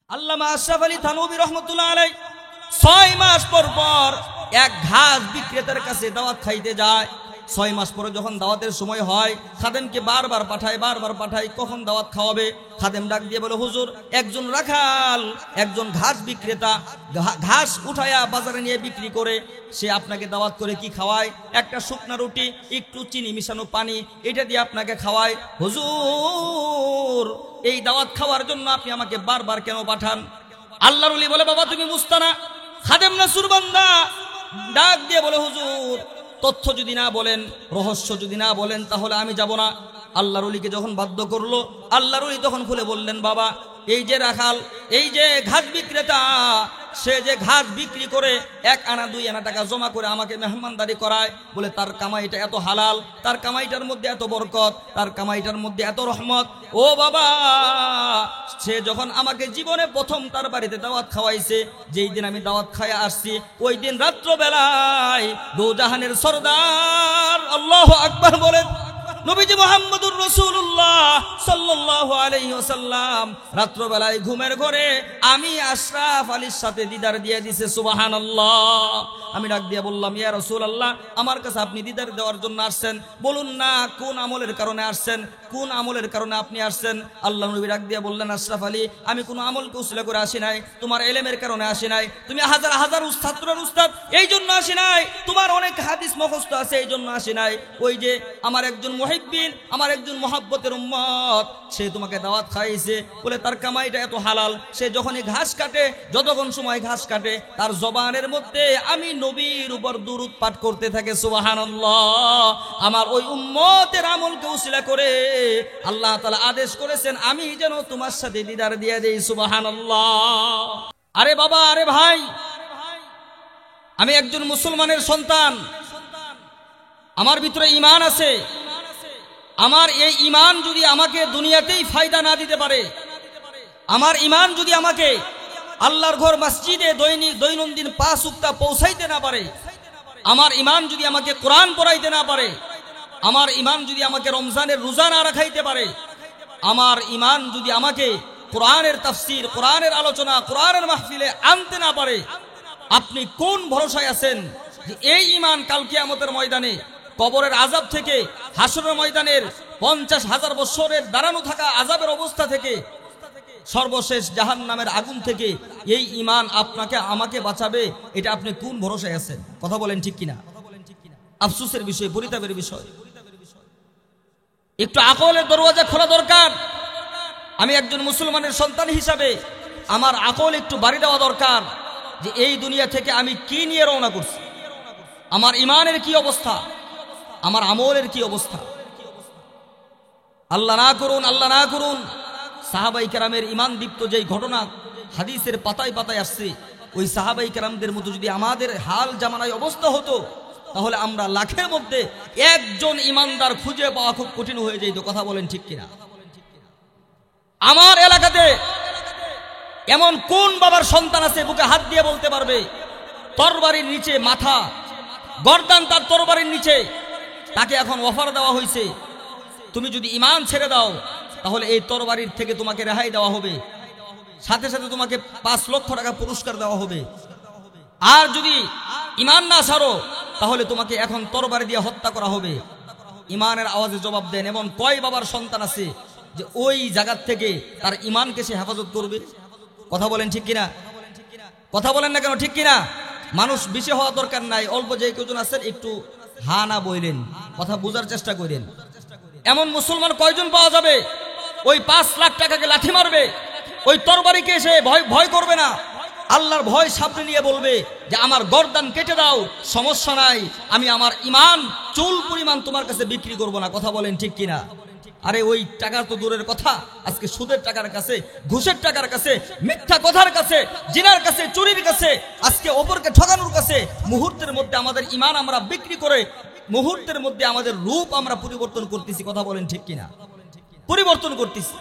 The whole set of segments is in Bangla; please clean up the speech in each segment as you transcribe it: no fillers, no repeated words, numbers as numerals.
আল্লামা আশরাফ আলী থানভী রহমতুল্লাহ আলাইহি 6 মাস পর পর এক ঘাস বিক্রেতার কাছে দাওয়াত খাইতে যায়। 6 মাস পরে যখন দাওয়াতের সময় হয়, খাদেমকে বারবার পাঠায় কখন দাওয়াত খাওয়াবে। খাদেম ডাক দিয়ে বলে, হুজুর, একজন রাখাল, একজন ঘাস বিক্রেতা ঘাস উঠায়া বাজারে নিয়ে বিক্রি করে, সে আপনাকে দাওয়াত করে কি খাওয়ায়? একটা শুকনা রুটি, একটু চিনি মিশানো পানি, এটা দিয়ে আপনাকে খাওয়ায়। হুজুর, এই দাওয়াত খাওয়ার জন্য আপনি আমাকে বারবার কেন পাঠান? আল্লাহর ওলি বলে, বাবা তুমি মুস্তানা। খাদেম নাসুর বান্দা ডাক দিয়ে বলে, হুজুর, তথ্য যদি না বলেন, রহস্য যদি না বলেন, তাহলে আমি যাব না। আল্লাহর ওলিকে যখন বাধ্য করলো, আল্লাহর ওলি তখন খুলে বললেন, বাবা, এই যে রাখাল, এই যে ঘাস বিক্রেতা, সে যে ঘাস বিক্রি করে 1 আনা 2 আনা টাকা জমা করে আমাকে মেহমানদারি করায়, বলে তার কামাইটা এত হালাল, তার কামাইটার মধ্যে এত বরকত, তার কামাইটার মধ্যে এত রহমত। ও বাবা, সে যখন আমাকে জীবনে প্রথম তার বাড়িতে দাওয়াত খাওয়াইছে, যেই দিন আমি দাওয়াত খাইয়া আসছি, ওই দিন রাত্রবেলায় দোজাহানের সরদার, আল্লাহু আকবার বলেন, নবীজি মুহাম্মদুর রাসূলুল্লাহ সাল্লাল্লাহু আলাইহি ওয়াসাল্লাম রাত্রবেলায় ঘুমের ঘরে আমি আশরাফ আলীর সাথে দিদার দিয়ে দিয়েছে। সুবহানাল্লাহ। আমি ডাক দিয়ে বললাম, ইয়া রাসূলুল্লাহ, আমার কাছে আপনি দিদার দেওয়ার জন্য আসছেন, বলুন না কোন আমলের কারণে আসছেন, কোন আমলের কারণে আপনি আসছেন? আল্লাহ নবী ডাক দিয়ে বললেন, আশরাফ আলী, আমি কোনো আমলকে উসিলা করে আসি নাই, তোমার ইলমের কারণে আসি নাই, তুমি হাজার হাজার ছাত্রের উস্তাদ এই জন্য আসি নাই, তোমার অনেক হাদিস মুখস্থ আছে এই জন্য আসি নাই। ওই যে আমার একজন মুহিব্বিন, আমার একজন মহব্বতের উম্মত, সে তোমাকে দাওয়াত খাইছে, বলে তার কামাইটা এত হালাল, সে যখনই ঘাস কাটে, যতক্ষণ সময় ঘাস কাটে, তার জবানের মধ্যে আমি নবীর উপর দুরূদ পাঠ করতে থাকে। সুবহানাল্লাহ। আমার ওই উম্মতের আমলকে উসিলা করে আল্লাহ তাআলা আদেশ করেছেন আমি যেন তোমার সাথে দিদার দিয়ে দেই। সুবহানাল্লাহ। আরে বাবা, আরে ভাই, আমি একজন মুসলমানের সন্তান, আমার ভিতরে ঈমান আছে। আমার এই ঈমান যদি আমাকে দুনিয়াতেই ফায়দা না দিতে পারে, আমার ঈমান যদি আমাকে আল্লাহর ঘর মসজিদে দৈনন্দিন 5 ওয়াক্ত পৌঁছাইতে না পারে, আমার ঈমান যদি আমাকে কোরআন পড়াইতে না পারে, আমার ঈমান যদি আমাকে রমজানের রোজা না রাখাইতে পারে, আমার ঈমান যদি আমাকে কোরআনের তাফসীর, কোরআনের আলোচনা, কোরআনের মাহফিলে আনতে না পারে, আপনি কোন ভরসায় আছেন যে এই ঈমান কাল কিয়ামতের ময়দানে, কবরের আযাব থেকে, হাসরের ময়দানের 50,000 বছরের দাঁড়ানো থাকা আযাবের অবস্থা থেকে, সর্বশেষ জাহান্নামের আগুন থেকে এই ঈমান আপনাকে আমাকে বাঁচাবে? এটা আপনি কোন ভরসায় আছেন? কথা বলেন ঠিক কিনা? আফসোসের বিষয়, পরিতাপের বিষয়। একটু আকলের দরওয়াজা খোলা দরকার। আমি একজন মুসলমানের সন্তান হিসাবে আমার আকল একটু বাড়ি দেওয়া দরকার যে এই দুনিয়া থেকে আমি কি নিয়ে রওনা করছি, আমার ঈমানের কি অবস্থা, আমার আমলের কি অবস্থা। আল্লাহ না করুন সাহাবাই কেরামের ঈমান দীপ্ত যেই ঘটনা হাদিসের পাতায় পাতায় আসছে, ওই সাহাবাই কেরামদের মতো যদি আমাদের হাল জামানায় অবস্থা হতো, তাহলে আমরা লাখের মধ্যে একজন ঈমানদার খুঁজে পাওয়া খুব কঠিন হয়ে যেত। কথা বলেন ঠিক কিনা? আমার এলাকাতে এমন কোন বাবার সন্তান আছে বুকে হাত দিয়ে বলতে পারবে তরবারির নিচে মাথা, গর্দান তার তরবারির নিচে, তাকে এখন অফার দেওয়া হয়েছে, তুমি যদি ঈমান ছেড়ে দাও তাহলে এই তরবারির থেকে তোমাকে রেহাই দেওয়া হবে, সাথে সাথে তোমাকে 5 লক্ষ টাকা পুরস্কার দেওয়া হবে, আর যদি ঈমান না ছাড়ো তাহলে তোমাকে এখন তরবারি দিয়ে হত্যা করা হবে। ঈমানের আওয়াজে জবাব দেন এমন কয় বাবার সন্তান আছে যে ওই জায়গার থেকে তার ঈমানকে সে হেফাজত করবে? কথা বলেন ঠিক কিনা? কথা বলেন না কেন? ঠিক কিনা? মানুষ বেশি হওয়া দরকার নাই, অল্প যে কজন আছেন একটু হা না বললেন, কথা বোঝার চেষ্টা করেন। এমন মুসলমান কয়জন পাওয়া যাবে ওই 5 লাখ টাকাকে লাথি মারবে, ওই তরবারিকে সে ভয় করবে না, আল্লাহর ভয় সামনে নিয়ে বলবে যে আমার গর্দান কেটে দাও, সমস্যা নাই, আমি আমার ঈমান চুল পরিমাণ তোমার কাছে বিক্রি করব না। কথা বলেন ঠিক কিনা? আরে ওই টাকা তো দূরের কথা, আজকে সুদের টাকার কাছে, ঘুষের টাকার কাছে, মিথ্যা কথার কাছে, জিনার কাছে, চুরির কাছে, আজকে অপরকে ঠকানোর কাছে মুহূর্তের মধ্যে আমাদের ঈমান আমরা বিক্রি করে মুহূর্তের মধ্যে আমাদের রূপ আমরা পরিবর্তন করতেছি। কথা বলেন ঠিক কিনা? পরিবর্তন করতেছি।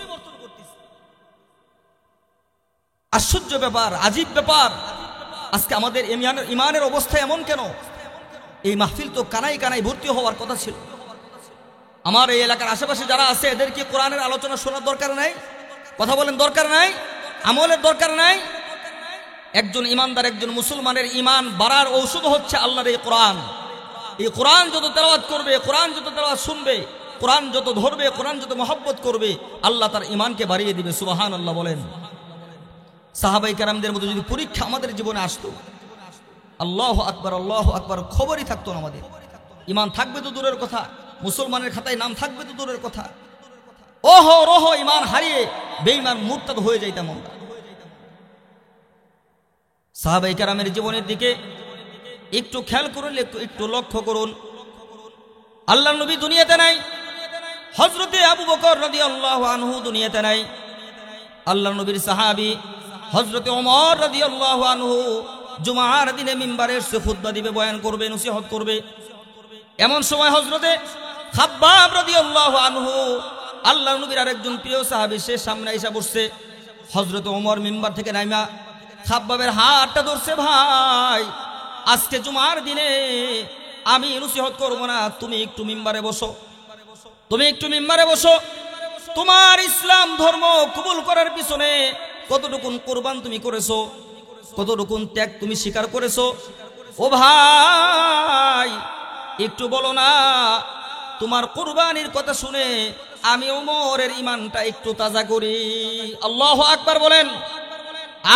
আশ্চর্য ব্যাপার, আজীব ব্যাপার। আজকে আমাদের ঈমানের অবস্থা এমন কেন? এই মাহফিল তো কানাই কানাই ভর্তি হওয়ার কথা ছিল। আমার এই এলাকার আশেপাশে যারা আছে এদেরকে কোরআনের আলোচনা শোনার দরকার নাই? কথা বলেন দরকার নাই? আমলের দরকার নাই। একজন ইমানদার, একজন মুসলমানের ইমান বাড়ার ঔষধ হচ্ছে আল্লাহর এই কোরআন। এই কোরআন যত তেলাওয়াত করবে, কোরআন যত তেলাওয়াত শুনবে, কোরআন যত ধরবে, কোরআন যত মহব্বত করবে, আল্লাহ তার ইমানকে বাড়িয়ে দিবে। সুবহানাল্লাহ বলেন। সাহাবাই কেরামদের মধ্যে যদি পরীক্ষা আমাদের জীবনে আসতো, আল্লাহু আকবার, আল্লাহু আকবার, খবরই থাকতো না আমাদের। ইমান থাকবে তো দূরের কথা, মুসলমানের খাতায় নাম থাকবে তো দূরের কথা, ওহো রহ ইমান হারিয়ে বেঈমান মুরতাদ হয়ে যাইতাম আমরা। সাহাবাই কেরামের জীবনের দিকে একটু খেয়াল করুন, একটু লক্ষ্য করুন। আল্লাহর নবী দুনিয়াতে নাই, হযরতে আবু বকর রাদিয়াল্লাহু আনহু দুনিয়াতে নাই, আল্লাহর নবীর সাহাবী হযরতে ওমর রাদিয়াল্লাহু আনহু জুমার দিনে মিম্বারে এসে খুতবা দিবে, বয়ান করবে, নসিহত করবে। এমন সময় হযরতে খাব্বাব রাদিয়াল্লাহু আনহু, আল্লাহর নবীর আরেকজন প্রিয় সাহাবী, সে সামনে এসে বসছে। হযরতে ওমর মিম্বার থেকে নাইমা খাব্বাবের হাতটা ধরছে, ভাই আজকে জুমার দিনে আমি নসিহত করব না, তুমি একটু মিম্বারে বসো, তুমি একটু মিম্বারে বসো। তোমার ইসলাম ধর্ম কবুল করার পিছনে কতটুকুন কোরবান তুমি করেছো, কতটুকুন ত্যাগ তুমি স্বীকার করেছো, ও ভাই একটু বলো না। তোমার কুরবানির কথা শুনে আমি ওমরের ইমানটা একটু তাজা করি। আল্লাহু আকবার বলেন,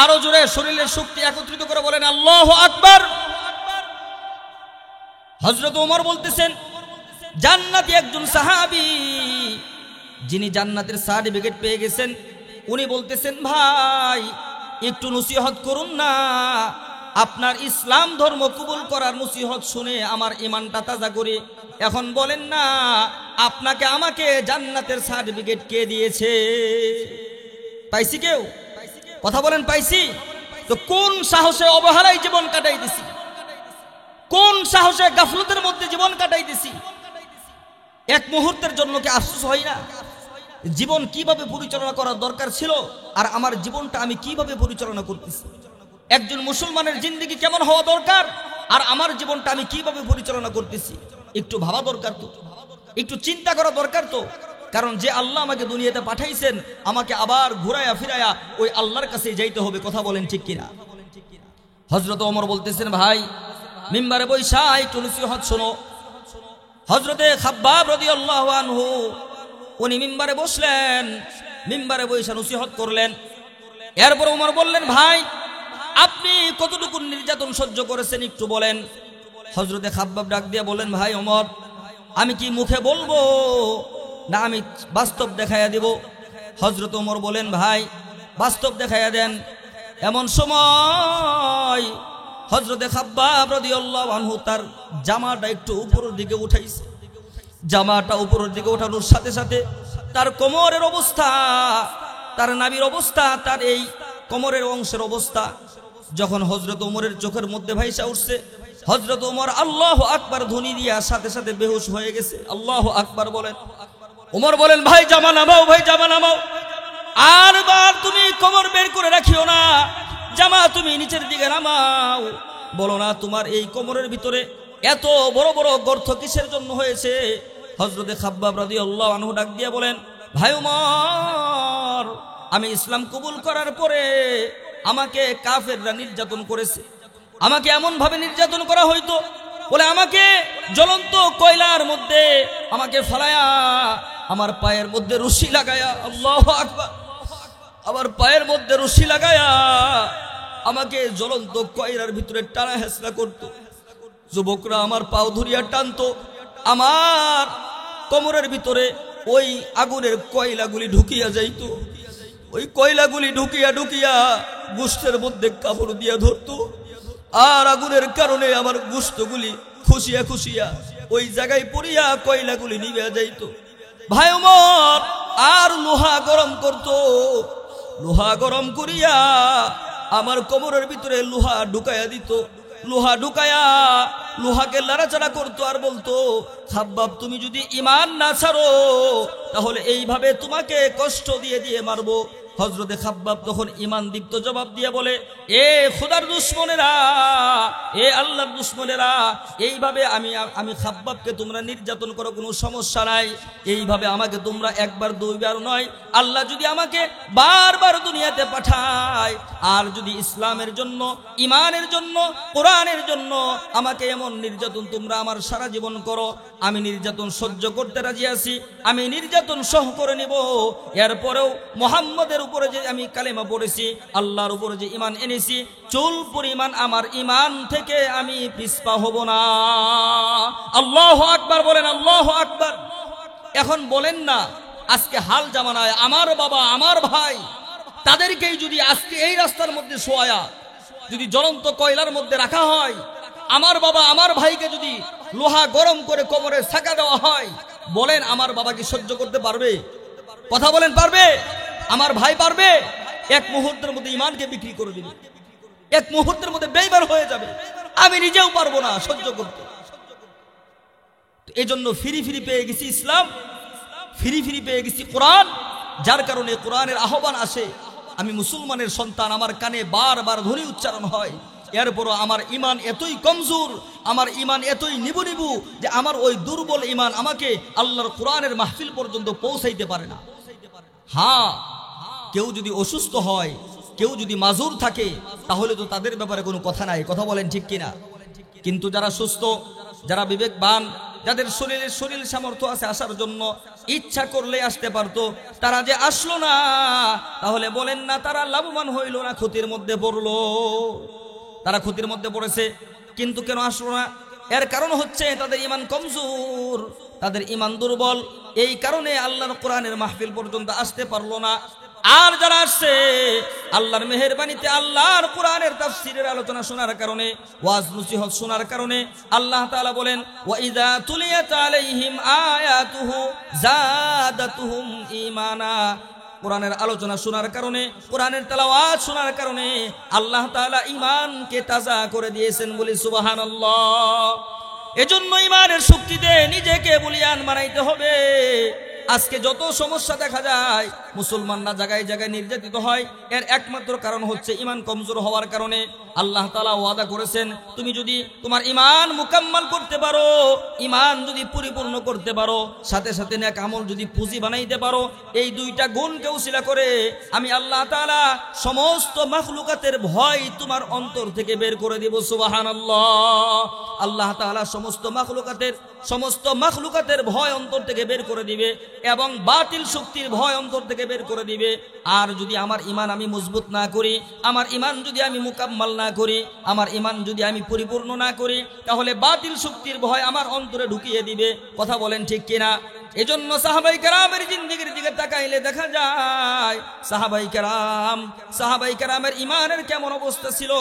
আরো জোরে শরীরের শক্তি একত্রিত করে বলেন আল্লাহু আকবার। হযরত ওমর বলতেছেন, জান্নাতি একজন সাহাবী, যিনি জান্নাতের সার্টিফিকেট পেয়ে গেছেন, উনি বলতেছেন, ভাই একটু নসিহত করুন না, আপনার ইসলাম ধর্ম কবুল করার নসিহত শুনে আমার ঈমানটা তাজা করে। এখন বলেন না, আপনাকে আমাকে জান্নাতের সার্টিফিকেট কে দিয়েছে? পাইছি কেউ? কথা বলেন, পাইছি? তো কোন সাহসে অবহেলায় জীবন কাটাই দিছি, কোন সাহসে গাফলতের মধ্যে জীবন কাটাই দিছি? এক মুহূর্তের জন্য কি আফসোস হয় না? জীবন কিভাবে পরিচালনা করার দরকার ছিল, আর আমার জীবনটা আমি কিভাবে পরিচালনা করতেছি? একজন মুসলমানের জিন্দেগি কেমন হওয়া দরকার, আর আমার জীবনটা আমি কিভাবে পরিচালনা করতেছি? একটু ভাবা দরকার তো, একটু চিন্তা করা দরকার তো। কারণ যে আল্লাহ আমাকে দুনিয়াতে পাঠাইছেন, আমাকে আবার ঘুরায়া ফিরায়া ওই আল্লাহর কাছে যাইতে হবে। কথা বলেন ঠিক কিনা? হযরত ওমর বলতেছেন, ভাই মিম্বারে বইসা একটু নসিহত শোনো। হযরতে খাব্বাব রাদিয়াল্লাহু আনহু উনি মিম্বারে বসলেন, মিম্বারে বইসা নসিহত করলেন। এরপর ওমর বললেন, ভাই আপনি কতটুকু নির্যাতন সহ্য করেছেন একটু বলেন। হযরতে খাব্বাব ডাক দিয়ে বলেন, ভাই ওমর, আমি কি মুখে বলবো না আমি বাস্তব দেখাইয়া দেব? হযরত ওমর বলেন, ভাই বাস্তব দেখাইয়া দেন। এমন সময় হযরতে খাব্বাব রাদিয়াল্লাহু আনহু তার জামাটা একটু উপরের দিকে উঠাইছে। জামাটা উপরের দিকে ওঠানোর সাথে সাথে তার কোমরের অবস্থা, তার নাভির অবস্থা, তার এই কোমরের অংশের অবস্থা যখন হযরত ওমরের চোখের মধ্যে ভাইসা উঠছে, হযরত ওমর আল্লাহু আকবার ধ্বনি দিয়া সাথে সাথে বেহুশ হয়ে গেছে। আল্লাহু আকবার বলেন। ওমর বলেন, ভাই জামা নামাও, ভাই জামা নামাও। আর বার তুমি কোমর বের করে রাখিও না, জামা তুমি নিচের দিকে নামাও। বলো না তোমার এই কোমরের ভিতরে এত বড় বড় গর্ত কিসের জন্য হয়েছে? হযরতে খাব্বাব রাদিয়াল্লাহু আনহু ডাক দিয়া বলেন, ভাই ওমর, আমি ইসলাম কবুল করার পরে আমাকে কাফেররা নির্যাতন করেছে। আমাকে এমন ভাবে নির্যাতন করা হইতো, বলে আমাকে জ্বলন্ত কয়লার মধ্যে আমাকে ফেলায়া আমার পায়ের মধ্যে রশি লাগায়া, আল্লাহু আকবার, আমার পায়ের মধ্যে রশি লাগায়া আমাকে জ্বলন্ত কয়লার ভিতরে টানা হেঁচড়া করতো। যুবকরা আমার পাও ধরিয়া টানতো, আমার কোমরের ভিতরে ওই আগুনের কয়লাগুলি ঢুকিয়া যাইতো। ওই কয়লাগুলি ঢুকিয়া ঢুকিয়া গোশতের মধ্যে কাপড় দিয়া ধরতো, আর আগুনের কারণে আমার গোশতগুলি খুশিয়া খুশিয়া ওই জায়গায় পড়িয়া কয়লাগুলি নিভে যাইতো। ভাই ওমর আর লোহা গরম করতো, লোহা গরম করিয়া আমার কোমরের ভিতরে লোহা ঢুকাইয়া দিত। লোহা ঢুকায়া লোহাকে লাড়াচাড়া করতো আর বলতো, খাব্বাব তুমি যদি ঈমান না ছাড়ো তাহলে এইভাবে তোমাকে কষ্ট দিয়ে দিয়ে মারবো। হযরতে খাব্বাব তখন ঈমান দীপ্ত জবাব দিয়ে বলে, এ খোদার দুশমনেরা, এ আল্লাহর দুশমনেরা, এইভাবে আমি খাব্বাবকে তোমরা নির্যাতন করো, কোনো সমস্যা নাই। এইভাবে আমাকে তোমরা একবার দুইবার নয়, আল্লাহ যদি আমাকে বারবার দুনিয়াতে পাঠায়, আর যদি ইসলামের জন্য, ঈমানের জন্য, কোরআনের জন্য আমাকে এমন নির্যাতন তোমরা আমার সারা জীবন করো, আমি নির্যাতন সহ্য করতে রাজি আছি, আমি নির্যাতন সহ করে নিব। এরপরেও মুহাম্মদের উপরে যে আমি কালেমা পড়েছি, আল্লাহর উপরে যে ঈমান এনেছি, চুল পরিমাণ আমার ঈমান থেকে আমি পিছপা হব না। আল্লাহু আকবার বলেন, আল্লাহু আকবার। এখন বলেন না, আজকে হাল জামানায় আমার বাবা, আমার ভাই, তাদেরকেই যদি আজকে এই রাস্তার মধ্যে শোয়া, যদি জ্বলন্ত কয়লার মধ্যে রাখা হয়, আমার বাবা আমার ভাইকে যদি লোহা গরম করে কোমরে ছাকা দেওয়া হয়, বলেন আমার বাবা কি সহ্য করতে পারবে? কথা বলেন, পারবে? আমার ভাই পারবে? এক মুহূর্তের মধ্যে ঈমানকে বিক্রি করে দিবে, এক মুহূর্তের মধ্যে বেঈমান হয়ে যাবে। আমি নিজেও পারবো না সহ্য করতে। এই জন্য ফিরি ফিরি পেয়ে গেছি ইসলাম, ফিরি ফিরি পেয়ে গেছি কোরআন, যার কারণে কোরআনের আহ্বান আসে। আমি মুসলমানের সন্তান, আমার কানে বারবার ধ্বনি উচ্চারণ হয়, এরপরও আমার ঈমান এতই কমজোর, আমার ঈমান এতই নিবু নিবু যে আমার ওই দুর্বল ঈমান আমাকে আল্লাহর কোরআনের মাহফিল পর্যন্ত পৌঁছাইতে পারে না। হ্যাঁ, কেউ যদি অসুস্থ হয়, কেউ যদি মাজুর থাকে, তাহলে তো তাদের ব্যাপারে কোনো কথা নাই। কথা বলেন ঠিক কিনা? কিন্তু যারা সুস্থ, যারা বিবেকবান, যাদের শরীর সামর্থ্য আছে আসার জন্য, ইচ্ছা করলে আসতে পারতো, তারা যে আসলো না, তাহলে বলেন না তারা লাভবান হইল না ক্ষতির মধ্যে পড়লো? তারা ক্ষতির মধ্যে পড়েছে, কিন্তু কেন আসলো না? এর কারণ হচ্ছে তাদের ঈমান কমজোর, তাদের ঈমান দুর্বল। এই কারণে আল্লাহর কোরআনের মাহফিল পর্যন্ত আসতে পারলো না। আর যারা আসছে আল্লাহর মেহেরবানিতে, আল্লাহর কোরআনের তাফসীরের আলোচনা শোনার কারণে, ওয়াজ নসিহত শোনার কারণে, আল্লাহ তাআলা বলেন, ওয়া ইযা তুলিয়াত আলাইহিম আয়াতুহু যাদাতুহুম ঈমানা। কোরআনের আলোচনা শোনার কারণে, কোরআনের তেলাওয়াত শোনার কারণে আল্লাহ তাআলা ঈমানকে তাজা করে দিয়েছেন, বলি সুবহানাল্লাহ। এজন্য ঈমানের শক্তিতে নিজেকে বলিয়ান বানাইতে হবে। আজকে যত সমস্যা দেখা যায়, মুসলমানরা জায়গায় জায়গায় নির্যাতিত হয়, এর একমাত্র কারণ হচ্ছে ঈমান কমজোর হওয়ার কারণে। আল্লাহ তাআলা ওয়াদা করেছেন, তুমি যদি তোমার ঈমান মুকাম্মাল করতে পারো, ঈমান যদি পরিপূর্ণ করতে পারো, সাথে সাথে নেক আমল যদি পুঁজি বানাইতে পারো, এই দুইটা গুণকে উসিলা করে আমি আল্লাহ তাআলা সমস্ত মাখলুকাতের ভয় তোমার অন্তর থেকে বের করে দেব। সুবহানাল্লাহ। আল্লাহ তাআলা সমস্ত মাখলুকাতের ভয় অন্তর থেকে বের করে দিবে, এবং বাতিল শক্তির ভয় অন্তর থেকে বের করে দিবে। আর যদি আমার ঈমান আমি মজবুত না করি, আমার ঈমান যদি আমি মুকাম্মাল না করি, আমার ঈমান যদি আমি পরিপূর্ণ না করি, তাহলে বাতিল শক্তির ভয় আমার অন্তরে ঢুকিয়ে দিবে। কথা বলেন ঠিক কিনা? এজন্য সাহাবাই কেরামের জিন্দেগির দিকে তাকাইলে দেখা যায় সাহাবাই কেরামের ঈমানের কেমন অবস্থা ছিল।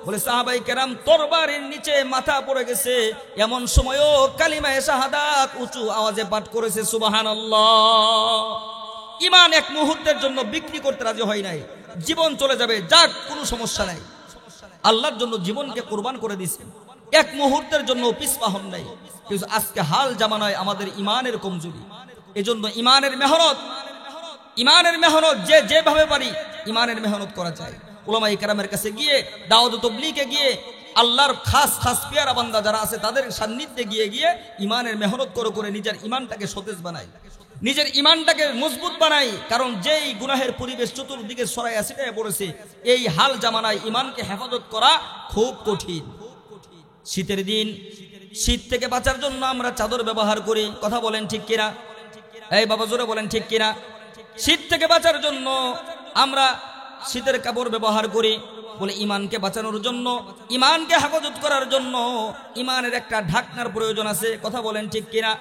বলে সাহাবাই কেরাম তরবারির নিচে মাথা পড়ে গেছে, এমন সময়ও কালিমায়ে শাহাদাত উঁচু আওয়াজে পাঠ করেছে। সুবহানাল্লাহ। ঈমান এক মুহূর্তের জন্য বিক্রি করতে রাজি হয় নাই। জীবন চলে যাবে, যাক, কোনো সমস্যা নাই। আল্লাহর জন্য জীবনকে কুরবান করে দিয়েছে, এক মুহূর্তের জন্য পিছপা হন নাই। কিন্তু আজকে হাল জামানায় আমাদের ঈমানের কমজোরি। এজন্য ঈমানের মেহনত যে যেভাবে পারি ঈমানের মেহনত করা যায়। উলামায়ে কেরামের কাছে গিয়ে, দাওয়াত তাবলীগে গিয়ে, আল্লাহর খাস খাস পেয়ারা বান্দা যারা আছে তাদের সান্নিধ্যে গিয়ে ঈমানের মেহনত করে নিজের ঈমানটাকে সতেজ বানাই, নিজের ঈমানটাকে মজবুত বানাই। কারণ যেই গুনাহের পরিবেশ চতুর্দিকে ছড়াইয়া ছিটাইয়া পড়েছে, এই হাল জামানায় ঈমানকে হেফাজত করা খুব কঠিন। শীতের দিন, শীত থেকে বাঁচার জন্য আমরা চাদর ব্যবহার করি। কথা বলেন ঠিক কিনা? এই বাবা জোরে বলেন ঠিক কিনা? শীত থেকে বাঁচার জন্য আমরা শীতের কাপড় ব্যবহার করি। বলে ঈমানকে বাঁচানোর জন্য, ঈমানকে হেফাজত করার জন্য ঈমানের একটা ঢাকনার প্রয়োজন আছে। কথা বলেন ঠিক কিনা?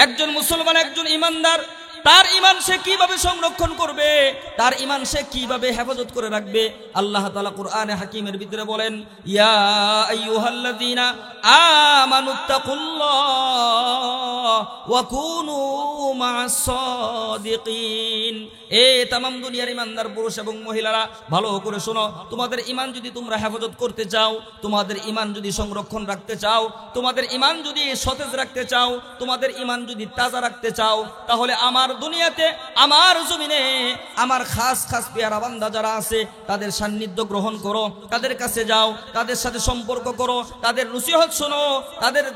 একজন মুসলমান, একজন ঈমানদার, তার ঈমান সে কিভাবে সংরক্ষণ করবে, তার ঈমান সে কিভাবে হেফাজত করে রাখবে, আল্লাহ তাআলা কুরআনে হাকিমের ভিতরে বলেন, ইয়া আইয়ুহাল্লাযীনা আমানুত্তাকুল্লাহ ওয়া কুনু মা'আস সাদিকিন। এ তামাম দুনিয়ার ইমানদার পুরুষ এবং মহিলারা ভালো করে শোনো, তোমাদের ঈমান যদি তোমরা হেফাজত করতে চাও, তোমাদের ঈমান যদি সংরক্ষণ রাখতে চাও, তোমাদের ঈমান যদি সতেজ রাখতে চাও, তোমাদের ঈমান যদি তাজা রাখতে চাও, তাহলে আমার দুনিয়াতে আমার জমিনে আমার খাস খাস পেয়ারা বান্দা যারা আছে তাদের সান্নিধ্য গ্রহণ করো, তাদের কাছে যাও, তাদের সাথে সম্পর্ক করো, তাদের নসিহত শোনো,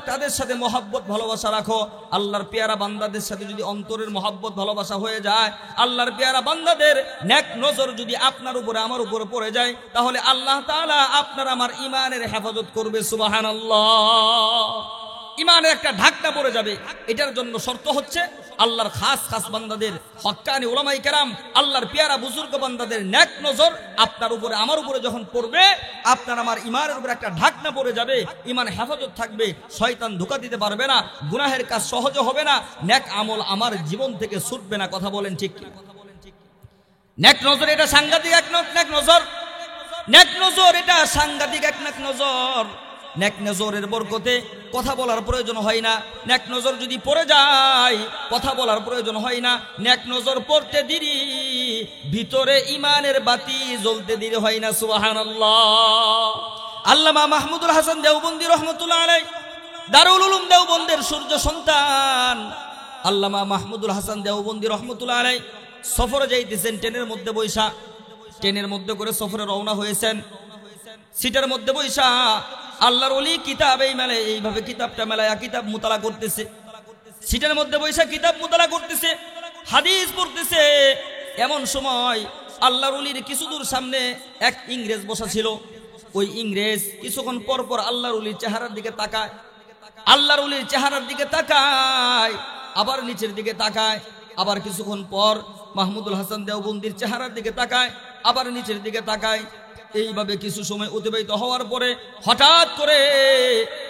তাদের সাথে মহব্বত ভালোবাসা রাখো। আল্লাহর পেয়ারা বান্দাদের সাথে যদি অন্তরের মহব্বত ভালোবাসা হয়ে যায়, আল্লাহর পেয়ারা বান্দাদের নেক নজর যদি আপনার উপরে আমার উপরে পড়ে যায়, তাহলে আল্লাহ তাআলা আপনার আমার ঈমানের হেফাজত করবে। সুবহানাল্লাহ। ঈমানের একটা ঢাকনা পড়ে যাবে। এটার জন্য শর্ত হচ্ছে আল্লাহর খাস খাস বান্দাদের, হক্কানি উলামায়ে কেরাম, আল্লাহর পেয়ারা বুজুর্গ বান্দাদের নেক নজর আপনার উপরে আমার উপরে যখন পড়বে, আপনার আমার ঈমানের উপরে একটা ঢাকনা পড়ে যাবে, ঈমান হেফাজত থাকবে, শয়তান ধোঁকা দিতে পারবে না, গুনাহের কাজ সহজে হবে না, নেক আমল আমার জীবন থেকে ছুটবে না। কথা বলেন ঠিক কি? নেক নজর এটা সাংঘাতিক এক নেক নজর, নেক নজর এটা সাংঘাতিক এক নেক নজর। নেক নজরের বরকতে কথা বলার প্রয়োজন হয় না। নেক নজর যদি পড়ে যায় কথা বলার প্রয়োজন হয় না। নেক নজর পড়তে দেরি, ভিতরে ঈমানের বাতি জ্বলতে দেরি হয় না। সুবহানাল্লাহ। আল্লামা মাহমুদুল হাসান দেওবন্দি রহমতুল্লাহ আলাইহি, দারুল উলুম দেওবন্দের সূর্য সন্তান আল্লামা মাহমুদুল হাসান দেওবন্দি রহমতুল্লাহ আলাইহি সফরে যাইতেছেন, ট্রেনের মধ্যে বৈশা, ট্রেনের মধ্যে করে সফরে রওনা হয়েছেন। সিটের মধ্যে বৈশা আল্লাহর ওলি কিতাব এইভাবে কিতাবটা মেলায়া কিতাব মুতালা করতেছে। সিটের মধ্যে বৈশা কিতাব মুতালা করতেছে, হাদিস পড়তেছে। এমন সময় আল্লাহর ওলির কিছু দূর সামনে এক ইংরেজ বসা ছিল। ওই ইংরেজ কিছুক্ষণ পর পর আল্লাহর ওলির চেহারার দিকে তাকায়, আল্লাহর ওলির চেহারার দিকে তাকায়, আবার নিচের দিকে তাকায়, আবার কিছুক্ষণ পর মাহমুদুল হাসান দেওবন্দির চেহারার দিকে তাকায়, আবার নিচের দিকে তাকায়। এইভাবে কিছু সময় অতিবাহিত হওয়ার পরে হঠাৎ করে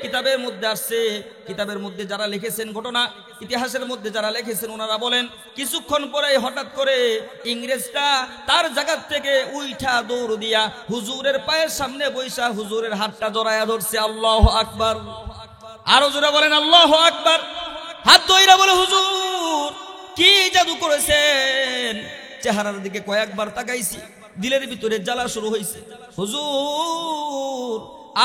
কিতাবের মধ্যে আসছে, কিতাবের মধ্যে যারা লিখেছেন ঘটনা, ইতিহাসের মধ্যে যারা লিখেছেন ওনারা বলেন কিছুক্ষণ পরে হঠাৎ করে ইংরেজটা তার জায়গা থেকে উইঠা দৌড় দিয়া হুজুরের পায়ের সামনে বৈশা হুজুরের হাতটা জড়ায়া ধরছে। আল্লাহু আকবার। আরো জোরে বলেন আল্লাহু আকবার। হাত ধইরা বলে হুজুর কি জাদু করেছেন? চেহারার দিকে কয়েকবার তাকাইছি, দিলের ভিতরে জ্বালা শুরু হয়েছে। হুজুর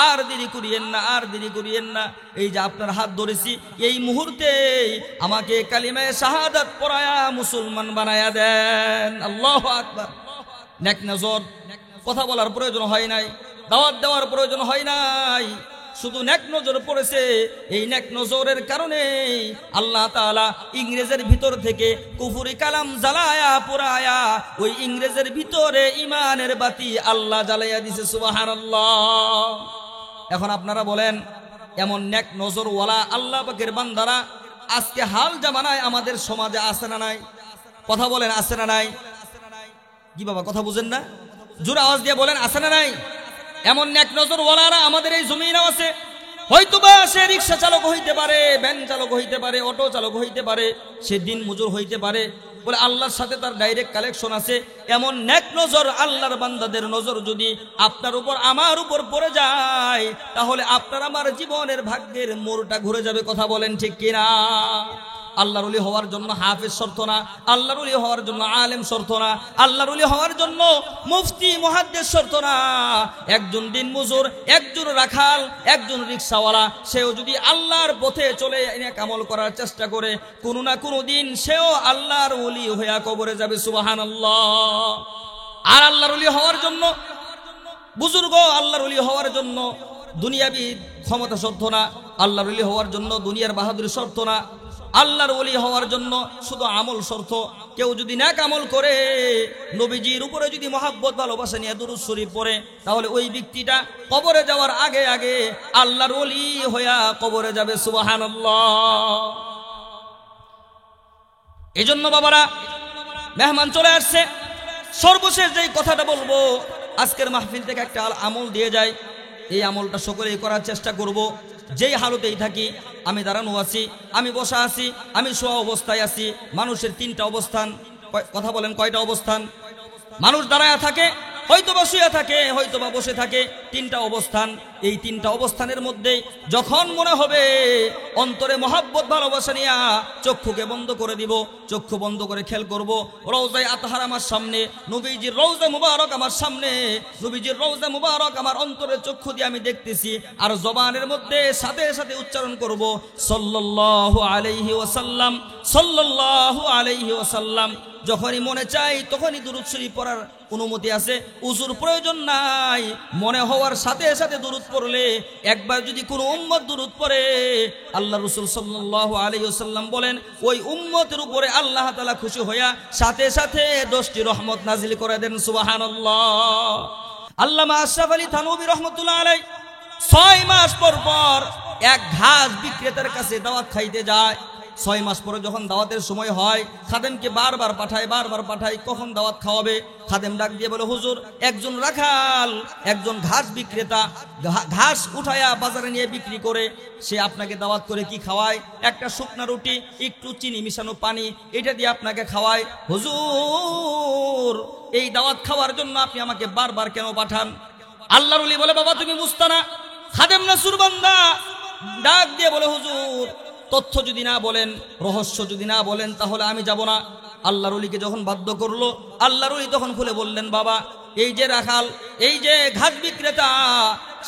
আর দেরি করিয়েন না, আর দেরি করিয়েন না, এই যে আপনার হাত ধরেছি, এই মুহূর্তে আমাকে কালিমায়ে শাহাদাত পড়ায়া মুসলমান বানায়া দেন। আল্লাহু আকবার। নেক নজর, কথা বলার প্রয়োজন হয় নাই, দাওয়াত দেওয়ার প্রয়োজন হয় নাই, শুধু নেক নজর পড়েছে। এই নেক নজরের কারণে আল্লাহ তাআলা ইংরেজের ভিতর থেকে কুফরি কালাম জ্বালায়া পোড়ায়া ওই ইংরেজের ভিতরে ঈমানের বাতি আল্লাহ জ্বালাইয়া দিছে। সুবহানাল্লাহ। এখন আপনারা বলেন, এমন নেক নজরওয়ালা আল্লাহ পাকের বান্দারা আজকে হাল জামানায় আমাদের সমাজে আছে না নাই? কথা বলেন আছে না নাই? কি বাবা কথা বুঝেন না? জোরে আওয়াজ দিয়ে বলেন আছে না নাই? এমন নেক নজরওয়ালারা আমাদের এই জমিনেও আছে। হয়তোবা সে রিক্সা চালক হইতে পারে, ভ্যান চালক হইতে পারে, অটো চালক হইতে পারে, সে দিন মজুর হইতে পারে, বলে আল্লাহর সাথে তার ডাইরেক্ট কালেকশন আছে। এমন নেক নজর আল্লাহর বান্দাদের নজর যদি আপনার উপর আমার উপর পড়ে যায়, তাহলে আপনার আমার জীবনের ভাগ্যের মোড়টা ঘুরে যাবে। কথা বলেন ঠিক কিনা? আল্লাহর ওলি হওয়ার জন্য হাফেজ শর্ত না, আল্লাহর ওলি হওয়ার জন্য আলেম শর্ত না, আল্লাহর ওলি হওয়ার জন্য মুফতি মুহাদ্দিস শর্ত না। একজন দিন মজুর, একজন রাখাল, একজন রিকশাওয়ালা, সেও যদি আল্লাহর পথে চলে নেক আমল করার চেষ্টা করে, কোনো না কোনো দিন সেও আল্লাহর ওলি হয়ে কবরে যাবে। সুবহানাল্লাহ। আর আল্লাহর ওলি হওয়ার জন্য বুজুর্গ, আল্লাহর ওলি হওয়ার জন্য দুনিয়াবি ক্ষমতা শর্ত না, আল্লাহর ওলি হওয়ার জন্য দুনিয়ার বাহাদুরি শর্ত না, আল্লাহর ওলি হওয়ার জন্য শুধু আমল শর্ত। কেউ যদি নেক আমল করে, নবীজির উপরে যদি মহব্বত ভালোবাসা নিয়ে দুরূদ শরীফ পড়ে, তাহলে ওই ব্যক্তিটা কবরে যাওয়ার আগে আগে আল্লাহর ওলি হইয়া কবরে যাবে। সুবহানাল্লাহ। এজন্য বাবারা, মেহমান চলে আসছে, সর্বশেষ যেই কথাটা বলবো, আজকের মাহফিল থেকে একটা আমল দিয়ে যায়, এই আমলটা সকলেই করার চেষ্টা করব। যেই হালতেই থাকি, আমি দাঁড়ানো আছি, আমি বসা আছি, আমি শোয়া অবস্থায় আছি, মানুষের তিনটা অবস্থান। কথা বলেন কয়টা অবস্থান? মানুষ দাঁড়ায় থাকে, হয়তোবা শুয়ে থাকে, হয়তোবা বসে থাকে। তিনটা অবস্থান, এই তিনটা অবস্থানের মধ্যে যখন মনে হবে অন্তরে মহাব্বত ভালোবাসা নিয়া চক্ষুকে বন্ধ করে দিব, চক্ষু বন্ধ করে খেয়াল করব রওজায়ে আতহার আমার সামনে, নবীজির রওজা মুবারক আমার সামনে, নবীজির রওজা মুবারক আমার অন্তরের চক্ষু দিয়ে আমি দেখতেছি। আর জবানের মধ্যে সাথে সাথে উচ্চারণ করব সাল্লাল্লাহু আলাইহি ওয়াসাল্লাম, সাল্লাল্লাহু আলাইহি ওয়াসাল্লাম। যখনই মনে চাই তখনই দুরূদ শরীফ পড়ার অনুমতি আছে, উযুর প্রয়োজন নাই। মনে হওয়ার সাথে সাথে দুরূদ পড়লে, একবার যদি কোনো উম্মত দুরূদ পড়ে, আল্লাহ রাসূল সাল্লাল্লাহু আলাইহি ওয়াসাল্লাম বলেন ওই উম্মতের উপরে আল্লাহ তাআলা খুশি হইয়া সাথে সাথে 10টি রহমত নাজিল করে দেন। সুবহানাল্লাহ। আল্লামা আশরাফ আলী থানভী রাহমাতুল্লাহ আলাইহি 6 মাস পর পর এক ঘাস বিক্রেতার কাছে দাওয়াত খাইতে যায়। 6 মাস পরে যখন দাওয়াতের সময় হয়, খাদেমকে বারবার পাঠায়, কখন দাওয়াত খাওয়াবে। খাদেম ডাক দিয়ে বলে, হুজুর, একজন রাখাল, একজন ঘাস বিক্রেতা ঘাস উঠায়া বাজারে নিয়ে বিক্রি করে, সে আপনাকে দাওয়াত করে কি খাওয়ায়? একটা শুকনা রুটি, একটু চিনি মিশানো পানি, এটা দিয়ে আপনাকে খাওয়ায়। হুজুর, এই দাওয়াত খাওয়ার জন্য আপনি আমাকে বারবার কেন পাঠান? আল্লাহর ওলি বলে, বাবা তুমি বুঝতা না, খাদেম না সুরবান্দা। ডাক দিয়ে বলে, হুজুর, তথ্য যদি না বলেন, রহস্য যদি না বলেন, তাহলে আমি যাব না। আল্লাহর ওলিকে যখন বাধ্য করলো, আল্লাহর ওলি তখন খুলে বললেন, বাবা, এই যে রাখাল, এই যে ঘাস বিক্রেতা,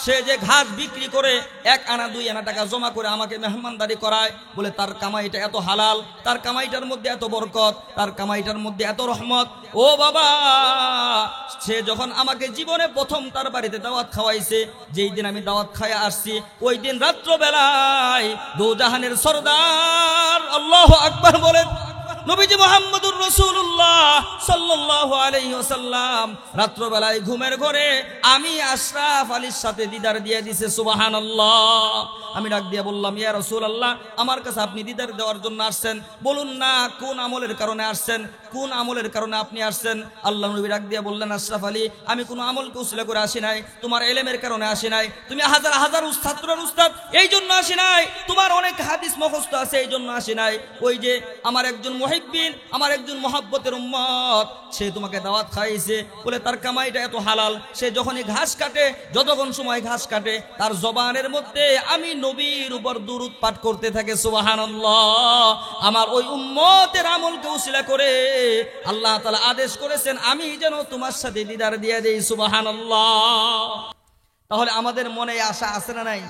সে যে ঘাস বিক্রি করে 1 আনা 2 আনা টাকা জমা করে আমাকে মেহমানদারি করায়, বলে তার কামাইটা এত হালাল, তার কামাইটার মধ্যে এত বরকত, তার কামাইটার মধ্যে এত রহমত। ও বাবা, সে যখন আমাকে জীবনে প্রথম তার বাড়িতে দাওয়াত খাওয়াইছে, যেই দিন আমি দাওয়াত খাইয়া আসছি, ওই দিন রাত্রবেলায় দোজাহানের সরদার, আল্লাহু আকবার বলেন, নবীজি মুহাম্মদুর রাসূলুল্লাহ সাল্লাল্লাহু আলাইহি ওয়াসাল্লাম রাত্রবেলায় ঘুমের ঘরে আমি আশরাফ আলীর সাথে দিদার দিয়ে দিয়েছে। সুবহানাল্লাহ। আমি ডাক দিয়ে বললাম, ইয়া রাসূলুল্লাহ, আমার কাছে আপনি দিদার দেওয়ার জন্য আসছেন, বলুন না কোন আমলের কারণে আসছেন, কোন আমলের কারণে আপনি আসছেন? আল্লাহ নবী ডাক দিয়ে বললেন, আশরাফ আলী, আমি কোনো আমলকে উসিলা করে আসি নাই, তোমার ইলমের কারণে আসি নাই, তুমি হাজার হাজার ছাত্রের উস্তাদ এই জন্য আসি নাই, তোমার অনেক হাদিস মুখস্থ আছে এই জন্য আসি নাই। ওই যে আমার একজন মুহিব্বিন, আমার একজন মহব্বতের উম্মত, সে তোমাকে দাওয়াত খাইছে, বলে তার কামাইটা এত হালাল, সে যখনই ঘাস কাটে, যতক্ষণ সময় ঘাস কাটে, তার জবানের মধ্যে আমি নবীর উপর দুরূদ পাঠ করতে থাকে। সুবহানাল্লাহ। আমার ওই উম্মতের আমলকে উসিলা করে আল্লাহ তাআলা আদেশ করেছেন আমি যেন তোমার সাথে দিদার দিয়ে দেই। সুবহানাল্লাহ। তাহলে আমাদের মনে আশা আছে না নাই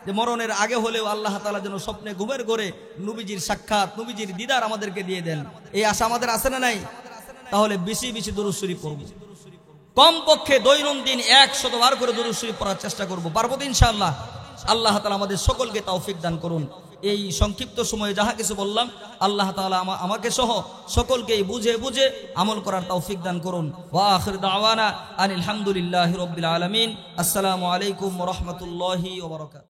যে মরণের আগে হলেও আল্লাহ তাআলা যেন স্বপ্নে ঘুমের ঘরে নবীজির সাক্ষাৎ, নবীজির দিদার আমাদেরকে দিয়ে দেন? এই আশা আমাদের আছে না নাই? তাহলে বেশি বেশি দুরূদ শরীফ পড়ব, কমপক্ষে দৈনন্দিন 100 বার করে দুরূদ শরীফ পড়ার চেষ্টা করব। পারবো তো ইনশাআল্লাহ? আল্লাহ তাআলা আমাদের সকলকে তৌফিক দান করুন। এই সংক্ষিপ্ত সময়ে যাহা কিছু বললাম, আল্লাহ তাআলা আমাকে সহ সকলকে বুঝে বুঝে আমল করার তৌফিক দান করুন। ওয়া আখির দাওয়ানা আনিল হামদুলিল্লাহি রাব্বিল আলামিন। আসসালামু আলাইকুম ওয়া রাহমাতুল্লাহি ওয়া বারাকাতুহু।